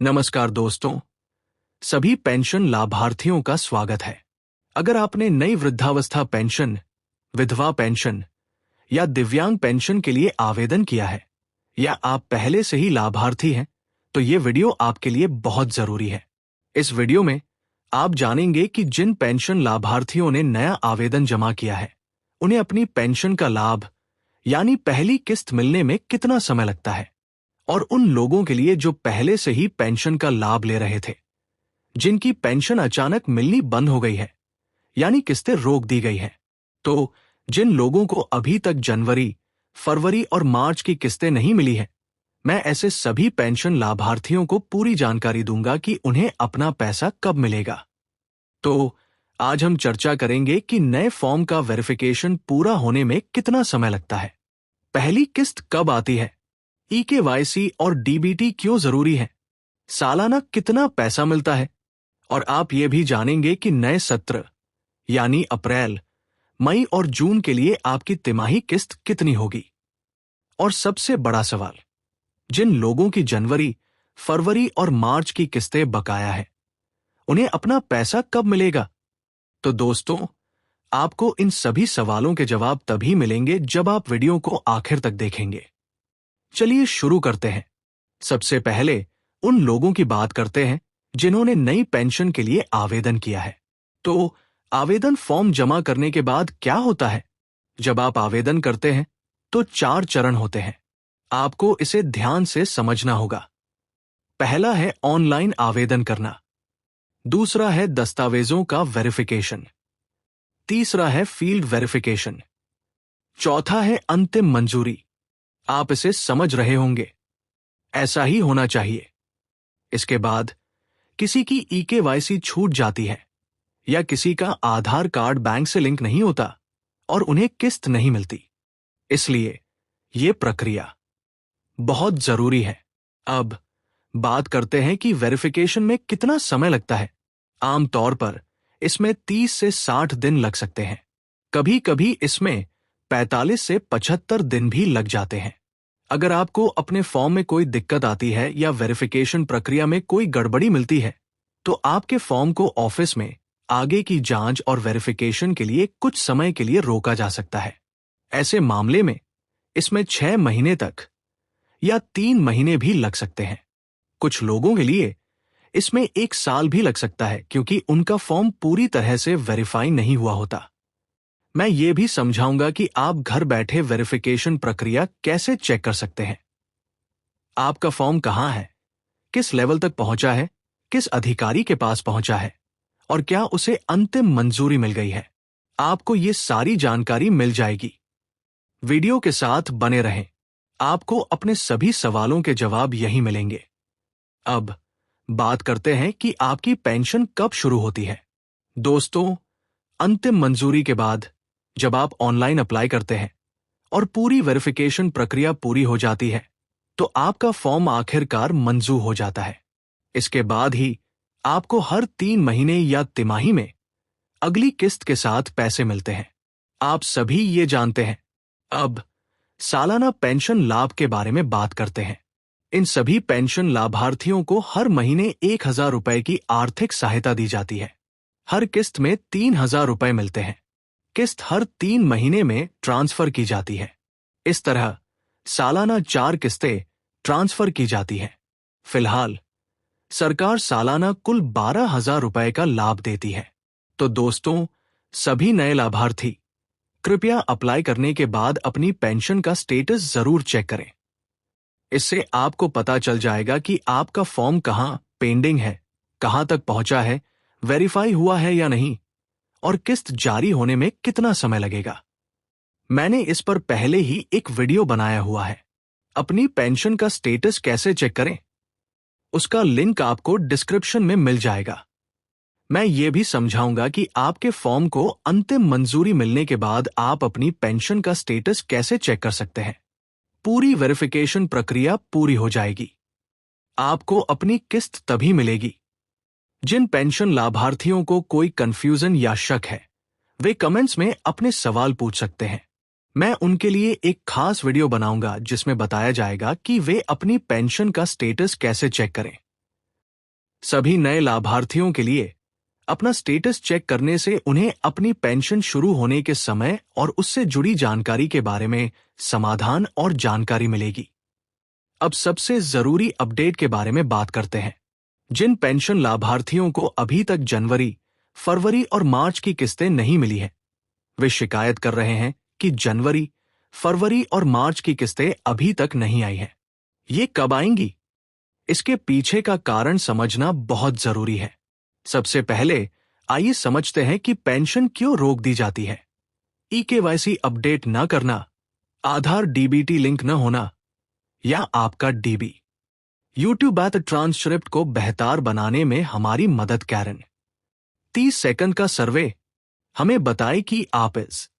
नमस्कार दोस्तों, सभी पेंशन लाभार्थियों का स्वागत है। अगर आपने नई वृद्धावस्था पेंशन, विधवा पेंशन या दिव्यांग पेंशन के लिए आवेदन किया है या आप पहले से ही लाभार्थी हैं, तो ये वीडियो आपके लिए बहुत जरूरी है। इस वीडियो में आप जानेंगे कि जिन पेंशन लाभार्थियों ने नया आवेदन जमा किया है, उन्हें अपनी पेंशन का लाभ यानी पहली किस्त मिलने में कितना समय लगता है, और उन लोगों के लिए जो पहले से ही पेंशन का लाभ ले रहे थे, जिनकी पेंशन अचानक मिलनी बंद हो गई है यानी किस्तें रोक दी गई हैं। तो जिन लोगों को अभी तक जनवरी, फरवरी और मार्च की किस्तें नहीं मिली हैं, मैं ऐसे सभी पेंशन लाभार्थियों को पूरी जानकारी दूंगा कि उन्हें अपना पैसा कब मिलेगा। तो आज हम चर्चा करेंगे कि नए फॉर्म का वेरिफिकेशन पूरा होने में कितना समय लगता है, पहली किस्त कब आती है, EKYC और DBT क्यों जरूरी है, सालाना कितना पैसा मिलता है, और आप ये भी जानेंगे कि नए सत्र यानी अप्रैल, मई और जून के लिए आपकी तिमाही किस्त कितनी होगी। और सबसे बड़ा सवाल, जिन लोगों की जनवरी, फरवरी और मार्च की किस्तें बकाया है, उन्हें अपना पैसा कब मिलेगा। तो दोस्तों, आपको इन सभी सवालों के जवाब तभी मिलेंगे जब आप वीडियो को आखिर तक देखेंगे। चलिए शुरू करते हैं। सबसे पहले उन लोगों की बात करते हैं जिन्होंने नई पेंशन के लिए आवेदन किया है। तो आवेदन फॉर्म जमा करने के बाद क्या होता है? जब आप आवेदन करते हैं तो 4 चरण होते हैं। आपको इसे ध्यान से समझना होगा। पहला है ऑनलाइन आवेदन करना, दूसरा है दस्तावेजों का वेरिफिकेशन, तीसरा है फील्ड वेरिफिकेशन, चौथा है अंतिम मंजूरी। आप इसे समझ रहे होंगे, ऐसा ही होना चाहिए। इसके बाद किसी की EKYC छूट जाती है या किसी का आधार कार्ड बैंक से लिंक नहीं होता और उन्हें किस्त नहीं मिलती, इसलिए ये प्रक्रिया बहुत जरूरी है। अब बात करते हैं कि वेरिफिकेशन में कितना समय लगता है। आमतौर पर इसमें 30 से 60 दिन लग सकते हैं, कभी कभी इसमें 45 से 75 दिन भी लग जाते हैं। अगर आपको अपने फॉर्म में कोई दिक्कत आती है या वेरिफिकेशन प्रक्रिया में कोई गड़बड़ी मिलती है, तो आपके फॉर्म को ऑफिस में आगे की जांच और वेरिफिकेशन के लिए कुछ समय के लिए रोका जा सकता है। ऐसे मामले में इसमें 6 महीने तक या 3 महीने भी लग सकते हैं। कुछ लोगों के लिए इसमें 1 साल भी लग सकता है, क्योंकि उनका फॉर्म पूरी तरह से वेरीफाई नहीं हुआ होता। मैं ये भी समझाऊंगा कि आप घर बैठे वेरिफिकेशन प्रक्रिया कैसे चेक कर सकते हैं। आपका फॉर्म कहां है, किस लेवल तक पहुंचा है, किस अधिकारी के पास पहुंचा है और क्या उसे अंतिम मंजूरी मिल गई है। आपको ये सारी जानकारी मिल जाएगी। वीडियो के साथ बने रहें, आपको अपने सभी सवालों के जवाब यहीं मिलेंगे। अब बात करते हैं कि आपकी पेंशन कब शुरू होती है। दोस्तों, अंतिम मंजूरी के बाद जब आप ऑनलाइन अप्लाई करते हैं और पूरी वेरिफिकेशन प्रक्रिया पूरी हो जाती है, तो आपका फॉर्म आखिरकार मंजूर हो जाता है। इसके बाद ही आपको हर 3 महीने या तिमाही में अगली किस्त के साथ पैसे मिलते हैं। आप सभी ये जानते हैं। अब सालाना पेंशन लाभ के बारे में बात करते हैं। इन सभी पेंशन लाभार्थियों को हर महीने 1000 रुपए की आर्थिक सहायता दी जाती है। हर किस्त में 3000 रुपए मिलते हैं। किस्त हर 3 महीने में ट्रांसफर की जाती है। इस तरह सालाना 4 किस्तें ट्रांसफर की जाती हैं। फिलहाल सरकार सालाना कुल 12,000 रुपए का लाभ देती है। तो दोस्तों, सभी नए लाभार्थी कृपया अप्लाई करने के बाद अपनी पेंशन का स्टेटस जरूर चेक करें। इससे आपको पता चल जाएगा कि आपका फॉर्म कहां पेंडिंग है, कहां तक पहुंचा है, वेरीफाई हुआ है या नहीं, और किस्त जारी होने में कितना समय लगेगा। मैंने इस पर पहले ही एक वीडियो बनाया हुआ है। अपनी पेंशन का स्टेटस कैसे चेक करें, उसका लिंक आपको डिस्क्रिप्शन में मिल जाएगा। मैं ये भी समझाऊंगा कि आपके फॉर्म को अंतिम मंजूरी मिलने के बाद आप अपनी पेंशन का स्टेटस कैसे चेक कर सकते हैं। पूरी वेरिफिकेशन प्रक्रिया पूरी हो जाएगी, आपको अपनी किस्त तभी मिलेगी। जिन पेंशन लाभार्थियों को कोई कंफ्यूजन या शक है, वे कमेंट्स में अपने सवाल पूछ सकते हैं। मैं उनके लिए एक खास वीडियो बनाऊंगा जिसमें बताया जाएगा कि वे अपनी पेंशन का स्टेटस कैसे चेक करें। सभी नए लाभार्थियों के लिए अपना स्टेटस चेक करने से उन्हें अपनी पेंशन शुरू होने के समय और उससे जुड़ी जानकारी के बारे में समाधान और जानकारी मिलेगी। अब सबसे जरूरी अपडेट के बारे में बात करते हैं। जिन पेंशन लाभार्थियों को अभी तक जनवरी, फरवरी और मार्च की किस्तें नहीं मिली हैं, वे शिकायत कर रहे हैं कि जनवरी, फरवरी और मार्च की किस्तें अभी तक नहीं आई हैं। ये कब आएंगी? इसके पीछे का कारण समझना बहुत जरूरी है। सबसे पहले आइए समझते हैं कि पेंशन क्यों रोक दी जाती है। ई-केवाईसी अपडेट न करना, आधार डीबीटी लिंक न होना या आपका डीबी। यूट्यूब एट ट्रांसक्रिप्ट को बेहतर बनाने में हमारी मदद करें। 30 सेकंड का सर्वे हमें बताए कि आप इस